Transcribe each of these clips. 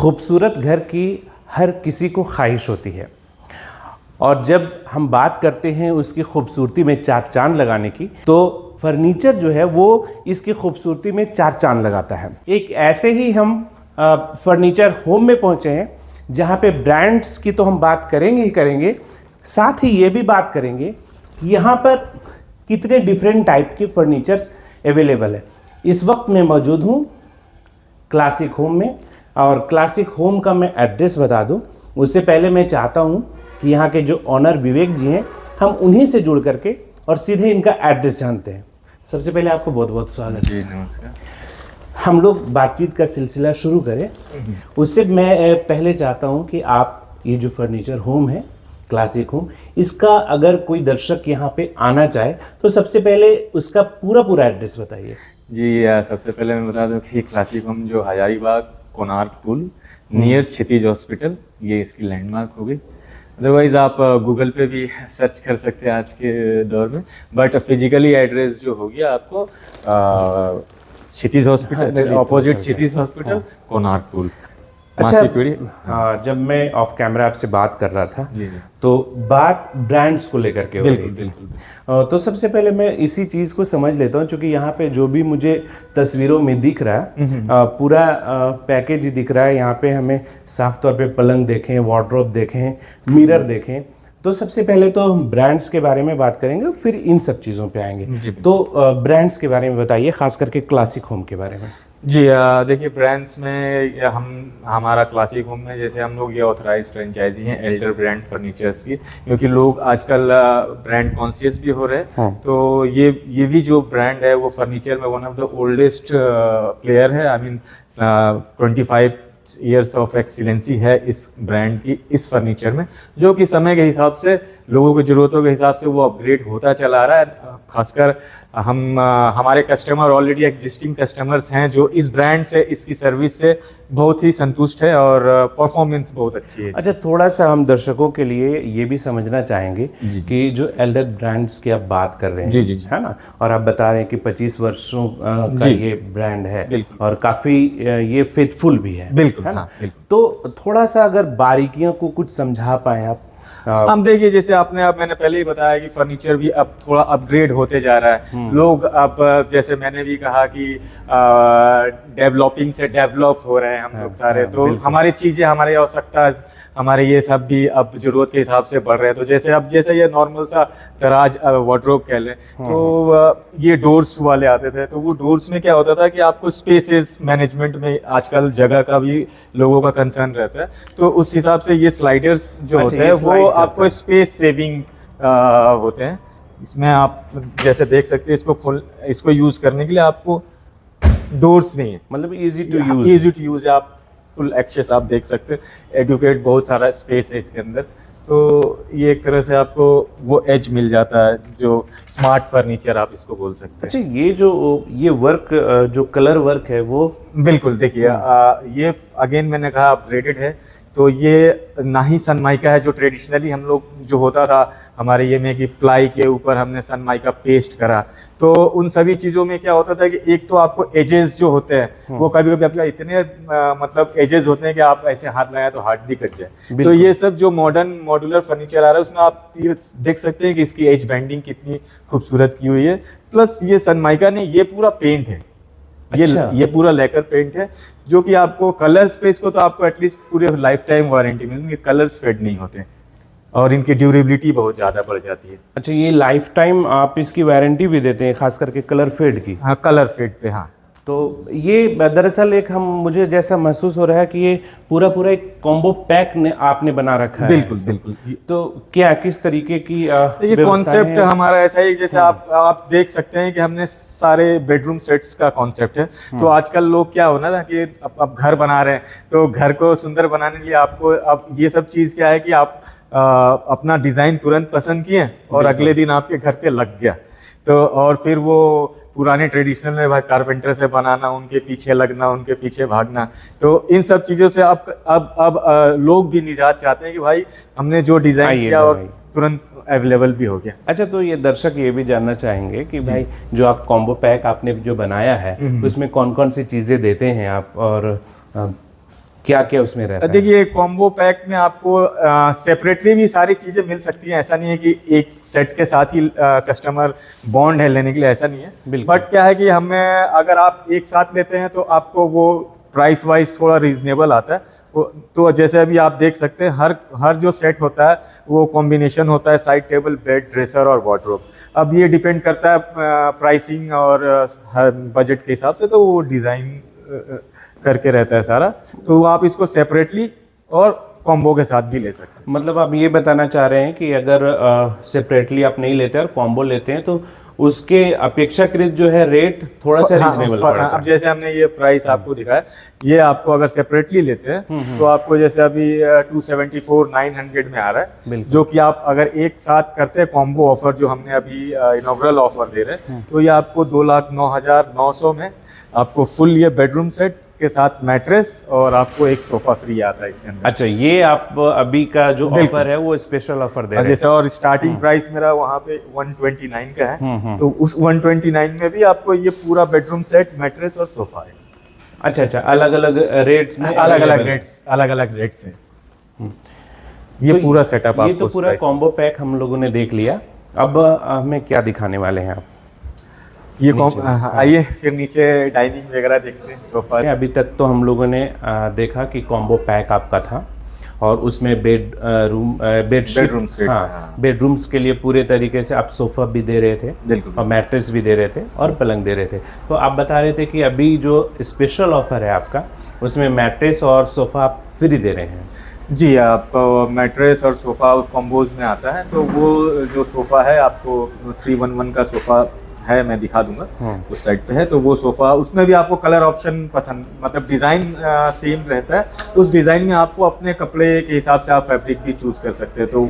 खूबसूरत घर की हर किसी को ख्वाहिश होती है, और जब हम बात करते हैं उसकी खूबसूरती में चार चांद लगाने की, तो फर्नीचर जो है वो इसकी खूबसूरती में चार चांद लगाता है। एक ऐसे ही हम फर्नीचर होम में पहुंचे हैं जहां पे ब्रांड्स की तो हम बात करेंगे ही करेंगे, साथ ही ये भी बात करेंगे कि यहाँ पर कितने डिफरेंट टाइप के फर्नीचर्स अवेलेबल है। इस वक्त मैं मौजूद हूँ क्लासिक होम में, और क्लासिक होम का मैं एड्रेस बता दूँ उससे पहले मैं चाहता हूँ कि यहाँ के जो ऑनर विवेक जी हैं, हम उन्हीं से जुड़ करके और सीधे इनका एड्रेस जानते हैं। सबसे पहले आपको बहुत बहुत स्वागत। जी नमस्कार। हम लोग बातचीत का सिलसिला शुरू करें उससे मैं पहले चाहता हूँ कि आप ये जो फर्नीचर होम है क्लासिक होम, इसका अगर कोई दर्शक यहाँ पे आना चाहे तो सबसे पहले उसका पूरा एड्रेस बताइए। जी सबसे पहले मैं बता दूं कि क्लासिक होम जो हजारीबाग कोणार्क पुल नियर क्षितिज हॉस्पिटल, ये इसकी लैंडमार्क होगी। अदरवाइज आप गूगल पे भी सर्च कर सकते हैं आज के दौर में, बट फिजिकली एड्रेस जो होगी आपको क्षितिज हॉस्पिटल, अपोजिट क्षितिज हॉस्पिटल, कोणार्क पुल। अच्छा, जब मैं ऑफ कैमरा आपसे बात कर रहा था तो बात ब्रांड्स को लेकर के हो रही थी, तो सबसे पहले मैं इसी चीज को समझ लेता हूँ, क्योंकि यहाँ पे जो भी मुझे तस्वीरों में दिख रहा है पूरा पैकेज ही दिख रहा है। यहाँ पे हमें साफ तौर पे पलंग देखें, वार्डरोब देखें, मिरर देखें, तो सबसे पहले तो हम ब्रांड्स के बारे में बात करेंगे, फिर इन सब चीज़ों पे आएंगे। तो ब्रांड्स के बारे में बताइए, खास करके क्लासिक होम के बारे में। जी देखिए, ब्रांड्स में हमारा क्लासिक होम में जैसे हम लोग ये ऑथराइज फ्रेंचाइजी हैं एल्डर ब्रांड फर्नीचर्स की, क्योंकि लोग आजकल ब्रांड कॉन्शियस भी हो रहे हैं। हाँ। तो ये भी जो ब्रांड है वो फर्नीचर में one of the oldest player है। I mean 25 years of excellency है इस ब्रांड की इस फर्नीचर में, जो कि समय के हिसाब से लोगों की ज़रूरतों के हिसाब से वो अपग्रेड होता चला आ रहा है। खासकर हमारे कस्टमर ऑलरेडी एग्जिस्टिंग कस्टमर्स हैं जो इस ब्रांड से, इसकी सर्विस से बहुत ही संतुष्ट है और परफॉर्मेंस बहुत अच्छी है। अच्छा, थोड़ा सा हम दर्शकों के लिए ये भी समझना चाहेंगे कि जो एल्डर ब्रांड्स की आप बात कर रहे हैं, जी है ना, और आप बता रहे हैं कि 25 वर्षों का ये ब्रांड है और काफ़ी ये फेथफुल भी है, बिल्कुल, है ना। तो थोड़ा सा अगर बारीकियों को कुछ समझा पाए आप। हम देखिए, जैसे मैंने पहले ही बताया कि फर्नीचर भी अब थोड़ा अपग्रेड होते जा रहा है। लोग अब, जैसे मैंने भी कहा कि डेवलपिंग से डेवलप हो रहे हैं हम लोग सारे, तो हमारी चीजें, हमारी आवश्यकता, हमारे ये सब भी अब जरूरत के हिसाब से बढ़ रहे हैं। तो जैसे ये नॉर्मल सा दराज वार्डरोब कह लें, तो ये डोर्स वाले आते थे, तो वो डोर्स में क्या होता था कि आपको स्पेसेस मैनेजमेंट में आजकल जगह का भी लोगों का कंसर्न रहता है, तो उस हिसाब से ये स्लाइडर्स जो होते हैं वो आपको स्पेस सेविंग होते हैं। इसमें आप जैसे देख सकते हैं, इसको यूज करने के लिए आपको डोर्स नहीं है, मतलब इजी टू यूज है। आप फुल एक्सेस आप देख सकते हैं, एडुकेट बहुत सारा स्पेस है इसके अंदर, तो ये एक तरह से आपको वो एज मिल जाता है, जो स्मार्ट फर्नीचर आप इसको बोल सकते हैं। अच्छा, ये वर्क, जो कलर वर्क है वो बिल्कुल, देखिए ये अगेन मैंने कहा अपग्रेडेड है, तो ये ना ही सनमाइका है जो ट्रेडिशनली हम लोग जो होता था हमारे ये में कि प्लाई के ऊपर हमने सनमाइका पेस्ट करा, तो उन सभी चीज़ों में क्या होता था कि एक तो आपको एजेस जो होते हैं वो कभी कभी आपका इतने मतलब एजेस होते हैं कि आप ऐसे हाथ लगाए तो हाथ भी कट जाए। तो ये सब जो मॉडर्न मॉड्यूलर फर्नीचर आ रहा है उसमें आप ये देख सकते हैं कि इसकी एज बैंडिंग कितनी खूबसूरत की हुई है। प्लस ये सनमाइका ने ये पूरा पेंट है, ये पूरा लेकर पेंट है, जो कि आपको कलर्स पे इसको तो आपको एटलीस्ट पूरे लाइफ टाइम वारंटी मिलेगी, कलर्स फेड नहीं होते और इनकी ड्यूरेबिलिटी बहुत ज़्यादा बढ़ जाती है। अच्छा, ये लाइफ टाइम आप इसकी वारंटी भी देते हैं, खास करके कलर फेड की? हाँ, कलर फेड पे। हाँ, तो ये दरअसल एक मुझे जैसा महसूस हो रहा है कि ये पूरा एक कॉम्बो पैक आपने बना रखा है। बिल्कुल। तो क्या किस तरीके की ये कॉन्सेप्ट हमारा ऐसा ही, जैसे आप देख सकते हैं कि हमने सारे बेडरूम सेट्स का कॉन्सेप्ट है। तो आजकल लोग क्या हो ना कि अब घर बना रहे हैं, तो घर को सुंदर बनाने के लिए आपको अब ये सब चीज़ क्या है कि आप अपना डिज़ाइन तुरंत पसंद किए और अगले दिन आपके घर पे लग गया, तो और फिर वो पुराने ट्रेडिशनल में भाई कारपेंटर से बनाना, उनके पीछे लगना, उनके पीछे भागना, तो इन सब चीज़ों से अब लोग भी निजात चाहते हैं कि भाई हमने जो डिज़ाइन किया और तुरंत अवेलेबल भी हो गया। अच्छा, तो ये दर्शक ये भी जानना चाहेंगे कि भाई जो आप कॉम्बो पैक आपने जो बनाया है उसमें कौन कौन सी चीज़ें देते हैं आप, और क्या क्या उसमें रहता है? देखिए कॉम्बो पैक में आपको सेपरेटली भी सारी चीज़ें मिल सकती हैं, ऐसा नहीं है कि एक सेट के साथ ही कस्टमर बॉन्ड है लेने के लिए, ऐसा नहीं है। बिल्कुल। बट क्या है कि हमें अगर आप एक साथ लेते हैं तो आपको वो प्राइस वाइज थोड़ा रीजनेबल आता है। तो जैसे अभी आप देख सकते हैं हर जो सेट होता है वो कॉम्बिनेशन होता है, साइड टेबल, बेड, ड्रेसर और वार्डरोब। अब ये डिपेंड करता है प्राइसिंग और बजट के हिसाब से, तो वो डिज़ाइन करके रहता है सारा। तो आप इसको सेपरेटली और कॉम्बो के साथ भी ले सकते हैं। मतलब आप ये बताना चाह रहे हैं कि अगर सेपरेटली आप नहीं लेते और कॉम्बो लेते हैं तो उसके अपेक्षाकृत जो है रेट थोड़ा सा रीजनेबल पड़ता अब है। जैसे हमने ये प्राइस आपको दिखाया, ये आपको अगर सेपरेटली लेते हैं तो आपको जैसे अभी 274,900 में आ रहा है, बिल्कुल। जो कि आप अगर एक साथ करते हैं कॉम्बो ऑफर जो हमने अभी इनॉग्रल ऑफर दे रहे हैं, तो ये आपको 2,09,900 में आपको फुल ये बेडरूम सेट के साथ मैट्रेस और आपको एक सोफा फ्री आता है इसके अंदर। अच्छा, ये आप अभी का जो ऑफर है वो स्पेशल ऑफर दे रहे हैं। जैसे और स्टार्टिंग प्राइस मेरा वहाँ पे 129 का है, तो उस 129 में भी आपको ये पूरा बेडरूम सेट, मैट्रेस और सोफा है। अच्छा अच्छा, अलग अलग रेट्स में अलग अलग रेट्स हैं। ये तो पूरा सेटअप ये आपको तो उस पूरा price में। कॉम्बो पैक हम लोगों ने देख लिया। अब हमें क्या दिखाने वाले हैं आप? ये आइए फिर नीचे डाइनिंग वगैरह देखते हैं, सोफा। अभी तक तो हम लोगों ने देखा कि कॉम्बो पैक आपका था और उसमें बेडशीट, बेडरूम सेट, हाँ, बेडरूम्स के लिए पूरे तरीके से आप सोफा भी दे रहे थे, बिल्कुल, और मैट्रेस भी दे रहे थे और पलंग दे रहे थे। तो आप बता रहे थे कि अभी जो स्पेशल ऑफर है आपका उसमें मैट्रेस और सोफा आप फ्री दे रहे हैं। जी, आपको मैट्रेस और सोफा कॉम्बोज में आता है। तो वो जो सोफा है आपको 311 का सोफा है, मैं दिखा दूंगा उस साइड पे है। तो वो सोफा, उसमें भी आपको कलर ऑप्शन पसंद, मतलब डिज़ाइन सेम रहता है। उस डिज़ाइन में आपको अपने कपड़े के हिसाब से आप फैब्रिक भी चूज़ कर सकते हैं, तो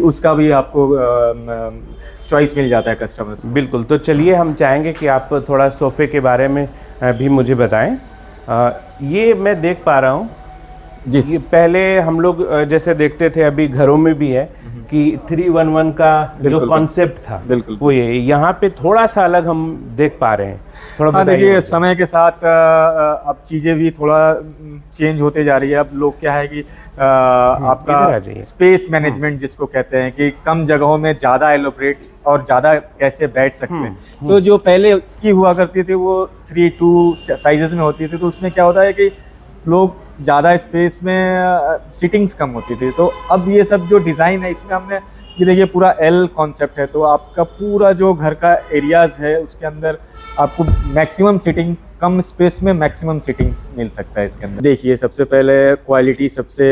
उसका भी आपको चॉइस मिल जाता है कस्टमर से। बिल्कुल। तो चलिए हम चाहेंगे कि आप थोड़ा सोफ़े के बारे में भी मुझे बताएं। ये मैं देख पा रहा हूँ जी, ये पहले हम लोग जैसे देखते थे, अभी घरों में भी है कि 311 का जो कॉन्सेप्ट था, बिल्कुल, वो ये यहाँ पे थोड़ा सा अलग हम देख पा रहे हैं। थोड़ा हाँ, बताइए। देखिए समय के साथ अब चीज़ें भी थोड़ा चेंज होते जा रही है। अब लोग क्या है कि इधर आ आपका जाइए। स्पेस मैनेजमेंट जिसको कहते हैं, कि कम जगहों में ज़्यादा एलोब्रेट और ज़्यादा कैसे बैठ सकते हैं। तो जो पहले की हुआ करती थी वो 3-2 साइजेस में होती थी, तो उसमें क्या होता है कि लोग ज़्यादा स्पेस में सिटिंग्स कम होती थी। तो अब ये सब जो डिज़ाइन है इसमें हमने ये देखिए पूरा एल कॉन्सेप्ट है, तो आपका पूरा जो घर का एरियाज़ है उसके अंदर आपको मैक्सिमम सिटिंग, कम स्पेस में मैक्सिमम सिटिंग्स मिल सकता है इसके अंदर। देखिए सबसे पहले क्वालिटी सबसे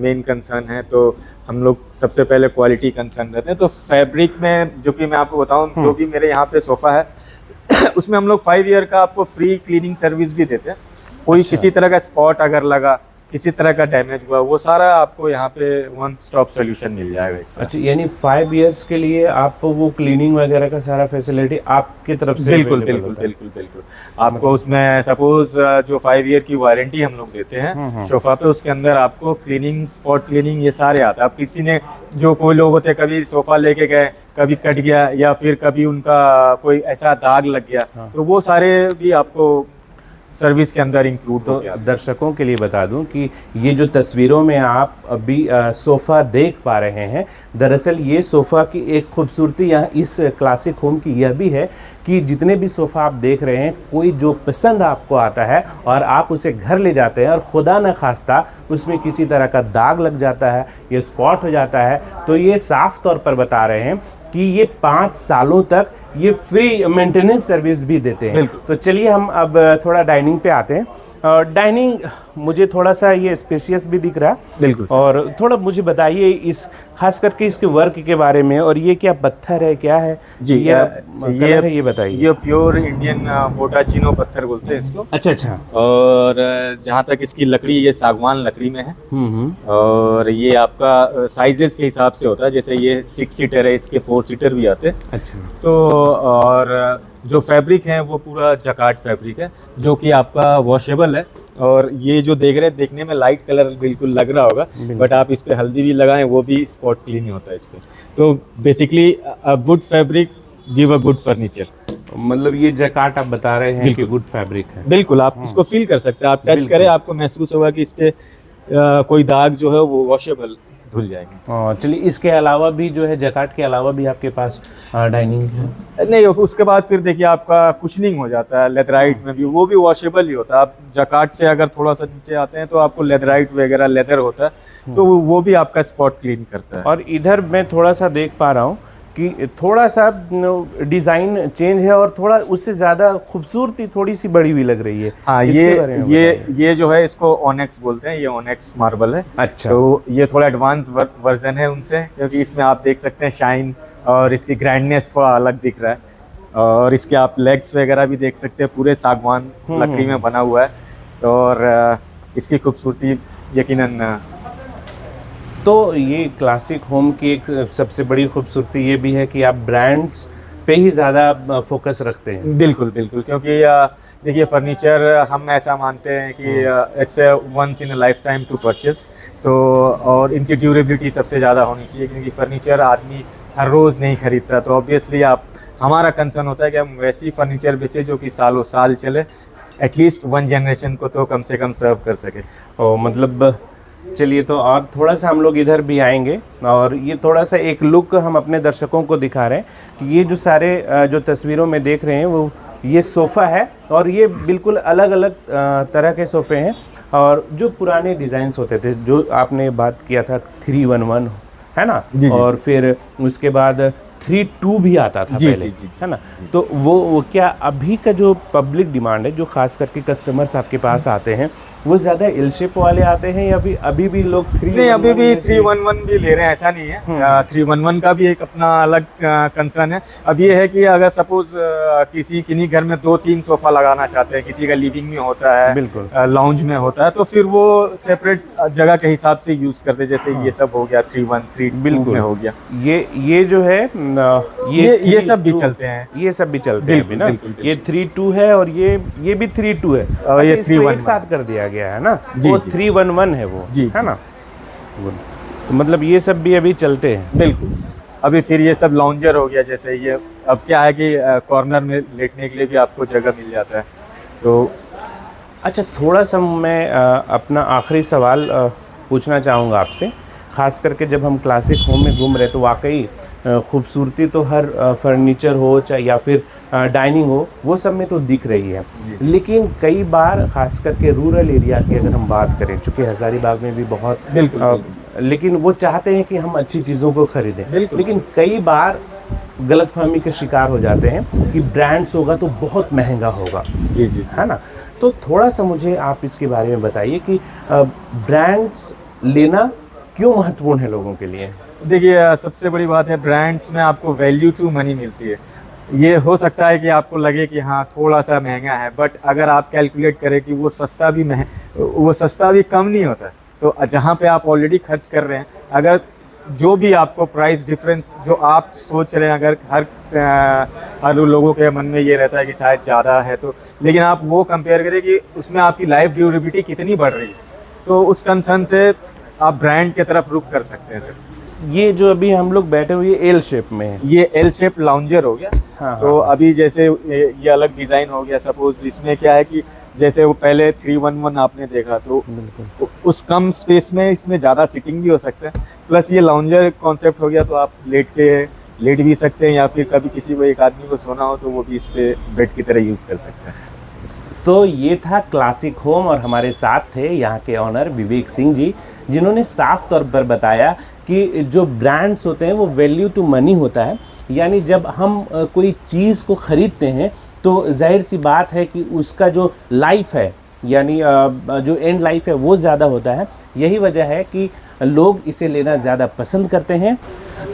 मेन कंसर्न है, तो हम लोग सबसे पहले क्वालिटी कंसर्न रहते हैं। तो फैब्रिक में जो कि मैं आपको बताऊं, जो भी मेरे यहाँ पे सोफ़ा है उसमें हम लोग 5 ईयर का आपको फ्री क्लीनिंग सर्विस भी देते हैं। कोई किसी तरह का स्पॉट अगर लगा, किसी तरह का डैमेज हुआ, वो सारा आपको यहाँ पे वन स्टॉप सोल्यूशन मिल जाएगा इसका। अच्छा, यानी 5 इयर्स के लिए आप वो क्लीनिंग वगैरह का सारा फैसिलिटी आपकी तरफ से बिल्कुल available बिल्कुल होता है? बिल्कुल बिल्कुल आपको उसमें सपोज जो 5 ईयर की वारंटी हम लोग देते हैं सोफा पे, उसके अंदर आपको क्लीनिंग, स्पॉट क्लीनिंग, ये सारे आता है। अब किसी ने, जो कोई लोग होते हैं, कभी सोफा लेके गए, कभी कट गया या फिर कभी उनका कोई ऐसा दाग लग गया, तो वो सारे भी आपको सर्विस के अंदर इंक्लूड तो हो गया। दर्शकों के लिए बता दूं कि ये जो तस्वीरों में आप अभी सोफ़ा देख पा रहे हैं, दरअसल ये सोफ़ा की एक खूबसूरती यहाँ इस क्लासिक होम की यह भी है कि जितने भी सोफ़ा आप देख रहे हैं, कोई जो पसंद आपको आता है और आप उसे घर ले जाते हैं और खुदा न खास्ता उसमें किसी तरह का दाग लग जाता है, ये स्पॉट हो जाता है, तो ये साफ तौर पर बता रहे हैं कि ये 5 सालों तक ये फ्री मेंटेनेंस सर्विस भी देते हैं। तो चलिए हम अब थोड़ा डाइनिंग पे आते हैं। डाइनिंग मुझे थोड़ा सा ये स्पेशियस भी दिख रहा है, बिल्कुल सर। और थोड़ा मुझे बताइए इस खास करके इसके वर्क के बारे में, और ये क्या पत्थर है, क्या है जी, ये कलर है, ये बताइए। ये प्योर इंडियन बोटाचिनो पत्थर बोलते हैं इसको। अच्छा अच्छा। और जहाँ तक इसकी लकड़ी, ये सागवान लकड़ी में है। और ये आपका साइजेस के हिसाब से होता है, जैसे ये 6 सीटर है, इसके 4 सीटर भी आते हैं। अच्छा। तो और जो फैब्रिक है वो पूरा जकार्ड फैब्रिक है, जो कि आपका वॉशेबल है। और ये जो देख रहे हैं, देखने में लाइट कलर बिल्कुल लग रहा होगा, बट आप इस पे हल्दी भी लगाएं वो भी स्पॉट क्लीन होता है इस पे। तो basically a good fabric give a good furniture. मतलब ये जैकार्ड आप बता रहे हैं कि गुड फैब्रिक है। बिल्कुल, आप इसको फील कर सकते हैं, आप टच करें, आपको महसूस होगा कि इस पे कोई दाग जो है वो वॉशेबल धुल जाएंगे। चलिए, इसके अलावा भी जो है, जैकार्ड के अलावा भी आपके पास डाइनिंग है? नहीं, उसके बाद फिर देखिए आपका कुशनिंग हो जाता है लेदराइट में भी, वो भी वॉशेबल ही होता है। आप जैकार्ड से अगर थोड़ा सा नीचे आते हैं तो आपको लेदराइट वगैरह लेदर होता है, तो वो भी आपका स्पॉट क्लीन करता है। और इधर मैं थोड़ा सा देख पा रहा हूँ कि थोड़ा सा डिज़ाइन चेंज है और थोड़ा उससे ज़्यादा खूबसूरती थोड़ी सी बड़ी हुई लग रही है। हाँ, ये जो है इसको ऑनेक्स बोलते हैं, ये ऑनेक्स मार्बल है। अच्छा। तो ये थोड़ा एडवांस वर्जन है उनसे, क्योंकि इसमें आप देख सकते हैं शाइन और इसकी ग्रैंडनेस थोड़ा अलग दिख रहा है। और इसके आप लेग्स वगैरह भी देख सकते हैं, पूरे सागवान लकड़ी में बना हुआ है। और इसकी खूबसूरती यकीनन। तो ये क्लासिक होम की एक सबसे बड़ी खूबसूरती ये भी है कि आप ब्रांड्स पे ही ज़्यादा फोकस रखते हैं। बिल्कुल बिल्कुल, क्योंकि देखिए फर्नीचर हम ऐसा मानते हैं कि it's once in a life time to purchase. तो और इनकी ड्यूरेबिलिटी सबसे ज़्यादा होनी चाहिए, क्योंकि फर्नीचर आदमी हर रोज़ नहीं खरीदता। तो ऑब्वियसली हमारा कंसर्न होता है कि हम वैसी फर्नीचर बेचें जो कि सालों साल चले, एटलीस्ट वन जनरेशन को तो कम से कम सर्व कर सके। मतलब चलिए, तो और थोड़ा सा हम लोग इधर भी आएंगे और ये थोड़ा सा एक लुक हम अपने दर्शकों को दिखा रहे हैं कि ये जो सारे जो तस्वीरों में देख रहे हैं वो ये सोफ़ा है, और ये बिल्कुल अलग अलग तरह के सोफ़े हैं। और जो पुराने डिज़ाइंस होते थे, जो आपने बात किया था 311 है ना, जी। और फिर उसके बाद 3-2 भी आता था पहले, है ना। तो वो क्या अभी का जो पब्लिक डिमांड है, जो खास करके कस्टमर्स आपके पास आते हैं, वो ज़्यादा एल शेप वाले आते हैं या फिर अभी भी लोग 311? नहीं, अभी भी 311 भी ले रहे हैं, ऐसा नहीं है। 311 का भी एक अपना अलग कंसर्न है। अब ये है कि अगर सपोज किन्हीं घर में 2-3 सोफा लगाना चाहते हैं, किसी का लिविंग में होता है, बिल्कुल लाउंज में होता है, तो फिर वो सेपरेट जगह के हिसाब से यूज करते हैं। जैसे ये सब हो गया 313 बिल्कुल में हो गया, ये जो है ये सब भी चलते हैं, ये सब भी चलते हैं अभी ना। ये 3-2 है और ये भी 3-2 है, और ये इसको 311 एक साथ कर दिया गया है ना। जी, वो जी। 311 है वो, जी, है ना। तो मतलब ये सब भी अभी चलते हैं। बिल्कुल। अभी फिर ये सब लाउंजर हो गया, जैसे ये अब क्या है कि कॉर्नर में लेटने के लिए भी आपको जगह मिल जाता है। तो अच्छा, थोड़ा सा मैं अपना आखिरी सवाल पूछना चाहूँगा आपसे। ख़ास करके जब हम क्लासिक होम में घूम रहे तो वाकई खूबसूरती तो हर फर्नीचर हो चाहे या फिर डाइनिंग हो, वो सब में तो दिख रही है। लेकिन कई बार ख़ास करके रूरल एरिया की अगर हम बात करें, चूँकि हज़ारीबाग में भी बहुत लेकिन वो चाहते हैं कि हम अच्छी चीज़ों को ख़रीदें, लेकिन कई बार गलतफहमी के शिकार हो जाते हैं कि ब्रांड्स होगा तो बहुत महंगा होगा। जी जी, है ना। तो थोड़ा सा मुझे आप इसके बारे में बताइए कि ब्रांड्स लेना क्यों महत्वपूर्ण है लोगों के लिए? देखिए, सबसे बड़ी बात है ब्रांड्स में आपको वैल्यू टू मनी मिलती है। ये हो सकता है कि आपको लगे कि हाँ थोड़ा सा महंगा है, बट अगर आप कैलकुलेट करें कि वो सस्ता भी कम नहीं होता। तो जहाँ पे आप ऑलरेडी खर्च कर रहे हैं, अगर जो भी आपको प्राइस डिफरेंस जो आप सोच रहे हैं, अगर हर लोगों के मन में ये रहता है कि शायद ज़्यादा है, तो लेकिन आप वो कंपेयर करें कि उसमें आपकी लाइफ ड्यूरेबिलिटी कितनी बढ़ रही है, तो उस कंसर्न से आप ब्रांड के तरफ रुख कर सकते हैं सर। ये जो अभी हम लोग बैठे हुए एल शेप में है, ये एल शेप लाउंजर हो गया। हाँ, तो अभी जैसे ये अलग डिज़ाइन हो गया। सपोज इसमें क्या है कि जैसे वो पहले 311 आपने देखा, तो उस कम स्पेस में इसमें ज़्यादा सीटिंग भी हो सकता है। प्लस ये लाउंजर कॉन्सेप्ट हो गया, तो आप लेट भी सकते हैं, या फिर कभी किसी को एक आदमी को सोना हो तो वो भी इस पे बेड की तरह यूज़ कर सकते हैं। तो ये था क्लासिक होम और हमारे साथ थे यहाँ के ऑनर विवेक सिंह जी, जिन्होंने साफ तौर पर बताया कि जो ब्रांड्स होते हैं वो वैल्यू टू मनी होता है। यानी जब हम कोई चीज़ को ख़रीदते हैं तो जाहिर सी बात है कि उसका जो लाइफ है, यानी जो एंड लाइफ है, वो ज़्यादा होता है। यही वजह है कि लोग इसे लेना ज़्यादा पसंद करते हैं।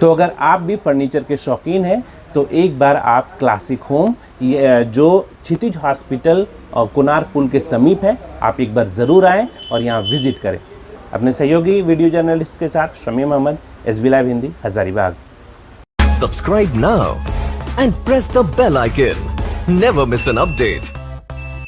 तो अगर आप भी फर्नीचर के शौकीन हैं तो एक बार आप क्लासिक होम, जो क्षितिज हॉस्पिटल और कोणार्क पुल के समीप है, आप एक बार ज़रूर आएँ और यहाँ विज़िट करें। अपने सहयोगी वीडियो जर्नलिस्ट के साथ Shamim Ahmed, SB live Hindi, Hazaribagh. Subscribe now and press the bell icon. Never miss an update.